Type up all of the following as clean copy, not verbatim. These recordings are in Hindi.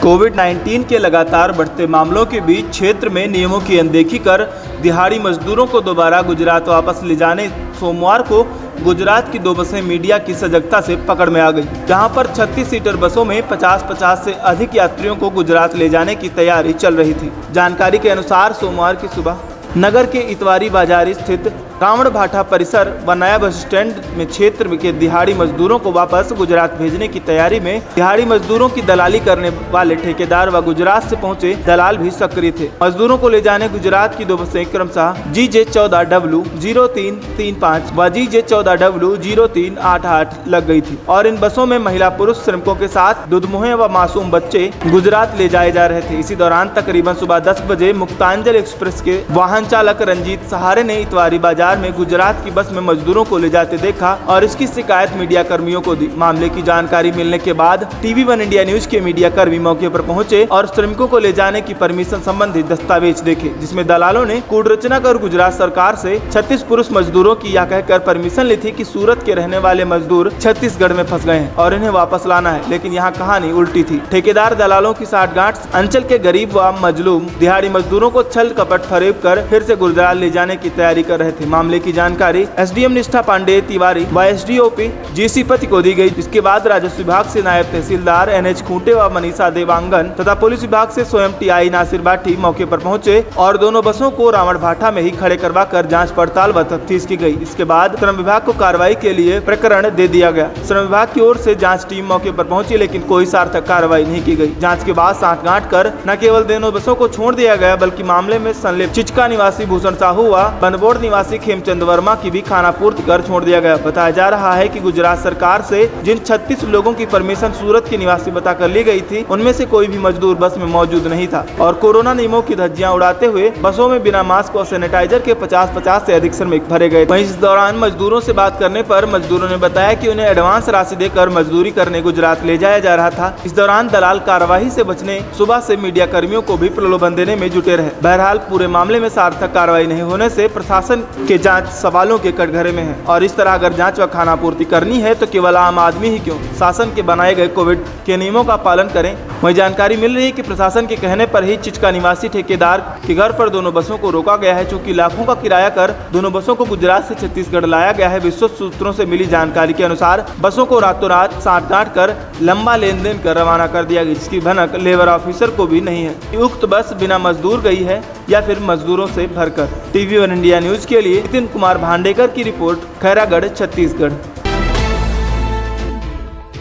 कोविड-19 के लगातार बढ़ते मामलों के बीच क्षेत्र में नियमों की अनदेखी कर दिहाड़ी मजदूरों को दोबारा गुजरात वापस ले जाने सोमवार को गुजरात की 2 बसें मीडिया की सजगता से पकड़ में आ गई, जहां पर 36 सीटर बसों में 50 से अधिक यात्रियों को गुजरात ले जाने की तैयारी चल रही थी। जानकारी के अनुसार सोमवार की सुबह नगर के इतवारी बाजार स्थित कांवड़ भाटा परिसर व नया बस स्टैंड में क्षेत्र के दिहाड़ी मजदूरों को वापस गुजरात भेजने की तैयारी में दिहाड़ी मजदूरों की दलाली करने वाले ठेकेदार व गुजरात से पहुंचे दलाल भी सक्रिय थे। मजदूरों को ले जाने गुजरात की 2 बसें क्रमशः GJ14W0335 व GJ14W0388 लग गई थी और इन बसों में महिला पुरुष श्रमिकों के साथ दुधमुहे व मासूम बच्चे गुजरात ले जाए जा रहे थे। इसी दौरान तकरीबन सुबह 10 बजे मुक्तांजल एक्सप्रेस के वाहन चालक रंजीत सहारे ने इतवारी बाजार में गुजरात की बस में मजदूरों को ले जाते देखा और इसकी शिकायत मीडिया कर्मियों को दी। मामले की जानकारी मिलने के बाद TV1 इंडिया न्यूज के मीडिया कर्मी मौके पर पहुंचे और श्रमिकों को ले जाने की परमिशन संबंधी दस्तावेज देखे, जिसमें दलालों ने कूटरचना कर गुजरात सरकार से 36 पुरुष मजदूरों की यह कहकर परमिशन ली थी कि सूरत के रहने वाले मजदूर छत्तीसगढ़ में फंस गए हैं और इन्हें वापस लाना है, लेकिन यहाँ कहानी उल्टी थी। ठेकेदार दलालों की साठगांठ अंचल के गरीब व मजलूम दिहाड़ी मजदूरों को छल कपट फरेब कर फिर से गुजरात ले जाने की तैयारी कर रहे थे। मामले की जानकारी SDM निष्ठा पांडे तिवारी व SDOP GC पति को दी गई। इसके बाद राजस्व विभाग से नायब तहसीलदार NH खूंटे व मनीषा देवांगन तथा पुलिस विभाग से स्वयं TI नासिर बाठी मौके पर पहुंचे और दोनों बसों को रावण भाटा में ही खड़े करवा कर जाँच पड़ताल व तफ्तीश की गई। इसके बाद श्रम विभाग को कार्रवाई के लिए प्रकरण दे दिया गया। श्रम विभाग की ओर से जाँच टीम मौके पर पहुंची, लेकिन कोई सार्थक कार्रवाई नहीं की गई। जाँच के बाद साठगांठ कर न केवल दोनों बसों को छोड़ दिया गया, बल्कि मामले में संलिप्त चिचका निवासी भूषण साहू व बनबोड़ निवासी खेमचंद वर्मा की भी खाना पूर्ति कर छोड़ दिया गया। बताया जा रहा है कि गुजरात सरकार से जिन 36 लोगों की परमिशन सूरत के निवासी बताकर ली गई थी, उनमें से कोई भी मजदूर बस में मौजूद नहीं था और कोरोना नियमों की धज्जियां उड़ाते हुए बसों में बिना मास्क और सैनिटाइजर के 50 से अधिक श्रमिक भरे गए। वहीं इस दौरान मजदूरों से बात करने पर मजदूरों ने बताया कि उन्हें एडवांस राशि देकर मजदूरी करने गुजरात ले जाया जा रहा था। इस दौरान दलाल कार्यवाही से बचने सुबह से मीडिया कर्मियों को भी प्रलोभन देने में जुटे रहे। बहरहाल पूरे मामले में सार्थक कार्रवाई नहीं होने से प्रशासन के जांच सवालों के कटघरे में है और इस तरह अगर जांच व खाना पूर्ति करनी है तो केवल आम आदमी ही क्यों, शासन के बनाए गए कोविड के नियमों का पालन करें। वहीं जानकारी मिल रही है कि प्रशासन के कहने पर ही चिचका निवासी ठेकेदार के घर पर दोनों बसों को रोका गया है, चूँकि लाखों का किराया कर दोनों बसों को गुजरात से छत्तीसगढ़ लाया गया है। विश्वस्त सूत्रों से मिली जानकारी के अनुसार बसों को रातों रात साठगांठ कर लंबा लेन देन कर रवाना कर दिया गया, जिसकी भनक लेबर ऑफिसर को भी नहीं है। उक्त बस बिना मजदूर गई है या फिर मजदूरों से भरकर। TV1 इंडिया न्यूज के लिए नितिन कुमार भांडेकर की रिपोर्ट, खैरागढ़, छत्तीसगढ़।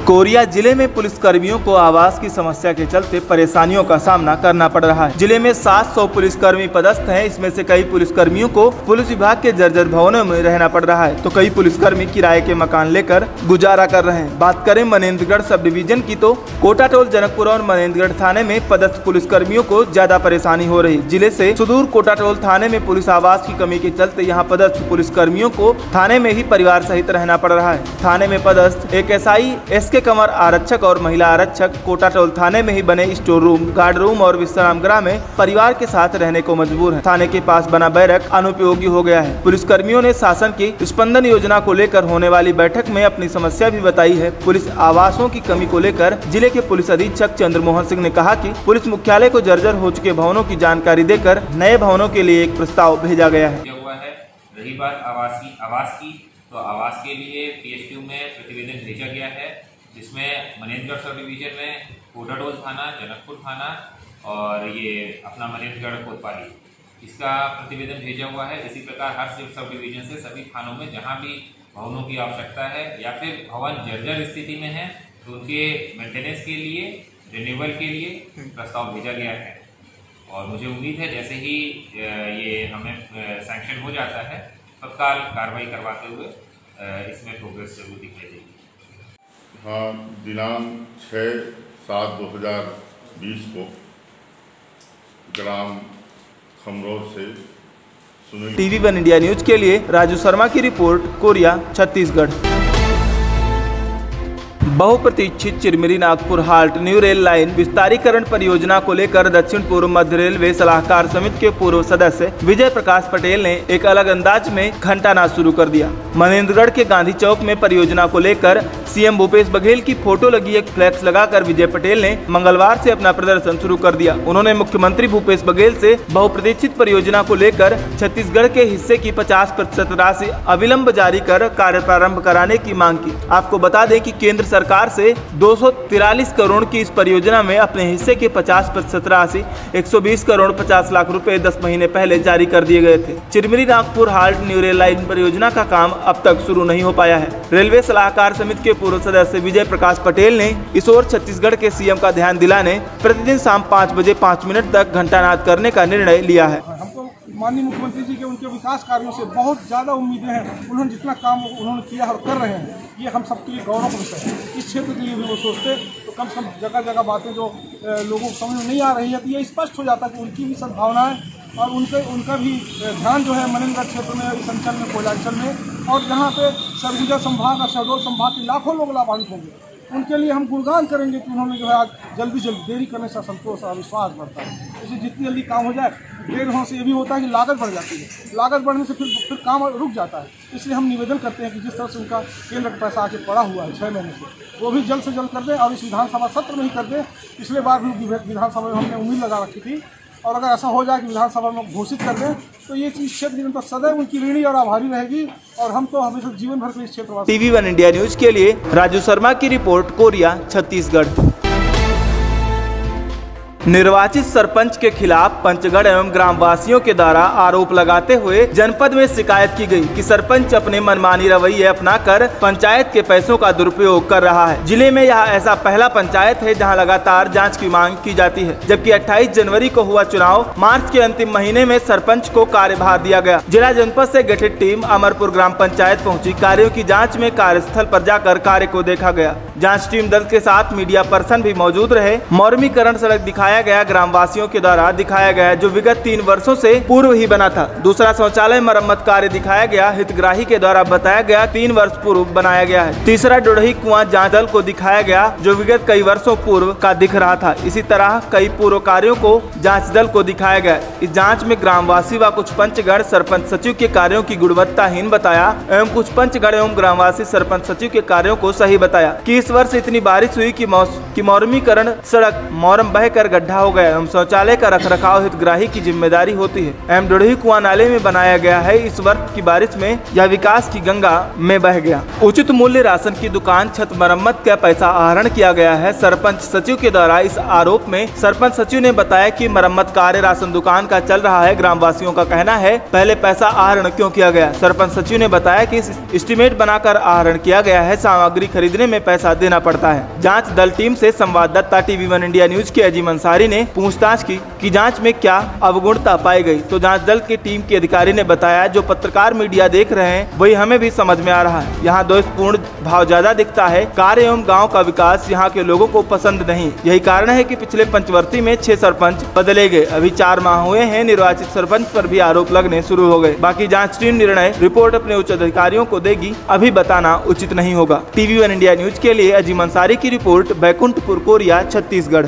कोरिया जिले में पुलिस कर्मियों को आवास की समस्या के चलते परेशानियों का सामना करना पड़ रहा है। जिले में 700 पुलिसकर्मी पदस्थ हैं। इसमें से कई पुलिसकर्मियों को पुलिस विभाग के जर्जर भवनों में रहना पड़ रहा है, तो कई पुलिसकर्मी किराए के मकान लेकर गुजारा कर रहे हैं। बात करें मनेन्द्रगढ़ सब डिवीजन की तो कोटाटोल, जनकपुर और मनेन्द्रगढ़ थाने में पदस्थ पुलिसकर्मियों को ज्यादा परेशानी हो रही। जिले से सुदूर कोटाटोल थाने में पुलिस आवास की कमी के चलते यहाँ पदस्थ पुलिसकर्मियों को थाने में ही परिवार सहित रहना पड़ रहा है। थाने में पदस्थ एक SI SK कंवर आरक्षक और महिला आरक्षक कोटाटोल थाने में ही बने स्टोर रूम, गार्ड रूम और विश्राम गृह में परिवार के साथ रहने को मजबूर हैं। थाने के पास बना बैरक अनुपयोगी हो गया है। पुलिसकर्मियों ने शासन की स्पंदन योजना को लेकर होने वाली बैठक में अपनी समस्या भी बताई है। पुलिस आवासों की कमी को लेकर जिले के पुलिस अधीक्षक चंद्रमोहन सिंह ने कहा कि पुलिस मुख्यालय को जर्जर हो चुके भवनों की जानकारी देकर नए भवनों के लिए एक प्रस्ताव भेजा गया है। रही बात आवास की, तो आवास के लिए PSQ में प्रतिवेदन भेजा गया है, जिसमें मनेन्द्रगढ़ सब डिवीजन में कोटाटोल थाना, जनकपुर थाना और ये अपना मनेन्द्रगढ़ कोतवाली, इसका प्रतिवेदन भेजा हुआ है। इसी प्रकार हर सब डिवीजन से सभी थानों में जहां भी भवनों की आवश्यकता है या फिर भवन जर्जर स्थिति में है तो उनके मेंटेनेंस के लिए, रिन्यूअल के लिए प्रस्ताव भेजा गया है और मुझे उम्मीद है जैसे ही ये हमें सैंक्शन हो जाता है तत्काल कार्रवाई करवाते हुए इसमें प्रोग्रेस जरूर दिखाई देगी। हाँ, दिनांक 6/7/2020 को ग्राम खमरोर से TV1 इंडिया न्यूज के लिए राजू शर्मा की रिपोर्ट, कोरिया, छत्तीसगढ़। बहुप्रतीक्षित Chirmiri Nagpur halt new rail line विस्तारीकरण परियोजना को लेकर दक्षिण पूर्व मध्य रेलवे सलाहकार समिति के पूर्व सदस्य विजय प्रकाश पटेल ने एक अलग अंदाज में घंटानाद शुरू कर दिया। मनेंद्रगढ़ के गांधी चौक में परियोजना को लेकर सीएम भूपेश बघेल की फोटो लगी एक फ्लैक्स लगाकर विजय पटेल ने मंगलवार से अपना प्रदर्शन शुरू कर दिया। उन्होंने मुख्यमंत्री भूपेश बघेल से बहुप्रतीक्षित परियोजना को लेकर छत्तीसगढ़ के हिस्से की 50% राशि अविलंब जारी कर कार्य प्रारंभ कराने की मांग की। आपको बता दें कि केंद्र सरकार से 243 करोड़ की इस परियोजना में अपने हिस्से के 50% राशि 120 करोड़ 50 लाख रुपए 10 महीने पहले जारी कर दिए गए थे। Chirmiri Nagpur halt new rail line परियोजना का काम अब तक शुरू नहीं हो पाया है। रेलवे सलाहकार समिति के पूर्व सदस्य विजय प्रकाश पटेल ने इस ओर छत्तीसगढ़ के सीएम का ध्यान दिलाने प्रतिदिन शाम 5 बजे 5 मिनट तक घंटानाद करने का निर्णय लिया है। हमको माननीय मुख्यमंत्री जी के उनके विकास कार्यों से बहुत ज़्यादा उम्मीदें हैं। उन्होंने जितना काम उन्होंने किया और कर रहे हैं, ये हम सबके लिए गौरव का विषय है। इस क्षेत्र के लिए भी वो सोचते तो कम से कम जगह जगह बातें जो लोगों को समझ में नहीं आ रही है, तो ये स्पष्ट हो जाता कि उनकी भी सद्भावनाएं और उनका भी ध्यान जो है मनेंद्रगढ़ क्षेत्र में, इस अंचल में, कोयलांचल में, और जहाँ पे सरगुजा संभाग और शहडोल संभाग के लाखों लोग लाभान्वित होंगे, उनके लिए हम गुणगान करेंगे कि उन्होंने जो है आज जल्दी देरी करने से संतोष और विश्वास बढ़ता है। इसलिए जितनी जल्दी काम हो जाए, देर होने से ये भी होता है कि लागत बढ़ जाती है, लागत बढ़ने से फिर काम रुक जाता है। इसलिए हम निवेदन करते हैं कि जिस तरह से उनका केंद्र का पैसा आके पड़ा हुआ है 6 महीने से, वो भी जल्द से जल्द कर दें और इस विधानसभा सत्र में ही कर दें। पिछले बार भी विधानसभा में हमने उम्मीद लगा रखी थी, और अगर ऐसा हो जाए कि विधानसभा में घोषित कर दें तो ये चीज क्षेत्र की जनता सदैव उनकी ऋणी और आभारी रहेगी, और हम तो हमेशा जीवन भर के इस क्षेत्र TV1 इंडिया न्यूज के लिए राजू शर्मा की रिपोर्ट, कोरिया, छत्तीसगढ़। निर्वाचित सरपंच के खिलाफ पंचगढ़ एवं ग्रामवासियों के द्वारा आरोप लगाते हुए जनपद में शिकायत की गई कि सरपंच अपने मनमानी रवैये अपनाकर पंचायत के पैसों का दुरुपयोग कर रहा है। जिले में यह ऐसा पहला पंचायत है जहां लगातार जांच की मांग की जाती है, जबकि 28 जनवरी को हुआ चुनाव, मार्च के अंतिम महीने में सरपंच को कार्यभार दिया गया। जिला जनपद से गठित टीम अमरपुर ग्राम पंचायत पहुंची। कार्यों की जाँच में कार्यस्थल पर जाकर कार्य को देखा गया। जाँच टीम दल के साथ मीडिया पर्सन भी मौजूद रहे। मौर्मीकरण सड़क दिखाया गया, ग्रामवासियों के द्वारा दिखाया गया जो विगत 3 वर्षों से पूर्व ही बना था। दूसरा शौचालय मरम्मत कार्य दिखाया गया, हितग्राही के द्वारा बताया गया 3 वर्ष पूर्व बनाया गया है। तीसरा डोडही कुआं जांच दल को दिखाया गया जो विगत कई वर्षों पूर्व का दिख रहा था। इसी तरह कई पूर्व कार्यों को जांच दल को दिखाया गया। इस जाँच में ग्रामवासी व कुछ पंचगढ़ सरपंच सचिव के कार्यों की गुणवत्ताहीन बताया एवं कुछ पंचगढ़ एवं ग्रामवासी सरपंच सचिव के कार्यों को सही बताया कि इस वर्ष इतनी बारिश हुई कि मौर्मीकरण सड़क मौरम बहकर गड्ढा हो गया एवं शौचालय का रखरखाव हितग्राही की जिम्मेदारी होती है एवं डोडही कुआं नाले में बनाया गया है। इस वर्ष की बारिश में यह विकास की गंगा में बह गया। उचित मूल्य राशन की दुकान छत मरम्मत का पैसा आहरण किया गया है। सरपंच सचिव के द्वारा इस आरोप में सरपंच सचिव ने बताया कि मरम्मत कार्य राशन दुकान का चल रहा है। ग्रामवासियों का कहना है पहले पैसा आहरण क्यों किया गया। सरपंच सचिव ने बताया कि एस्टीमेट बनाकर आहरण किया गया है, सामग्री खरीदने में पैसा देना पड़ता है। जाँच दल टीम से संवाददाता TV1 इंडिया न्यूज के अजीम अंसारी ने पूछताछ की कि जांच में क्या अवगुणता पाई गई, तो जांच दल की टीम के अधिकारी ने बताया जो पत्रकार मीडिया देख रहे हैं वही हमें भी समझ में आ रहा है। यहाँ दोषपूर्ण भाव ज्यादा दिखता है। कार्य एवं गांव का विकास यहाँ के लोगों को पसंद नहीं। यही कारण है कि पिछले पंचवर्ती में 6 सरपंच बदले गए। अभी 4 माह हुए हैं, निर्वाचित सरपंच पर भी आरोप लगने शुरू हो गए। बाकी जाँच टीम निर्णय रिपोर्ट अपने उच्च अधिकारियों को देगी, अभी बताना उचित नहीं होगा। TV1 इंडिया न्यूज के लिए अजीम अंसारी की रिपोर्ट, बैकुंठपुर, कोरिया, छत्तीसगढ़।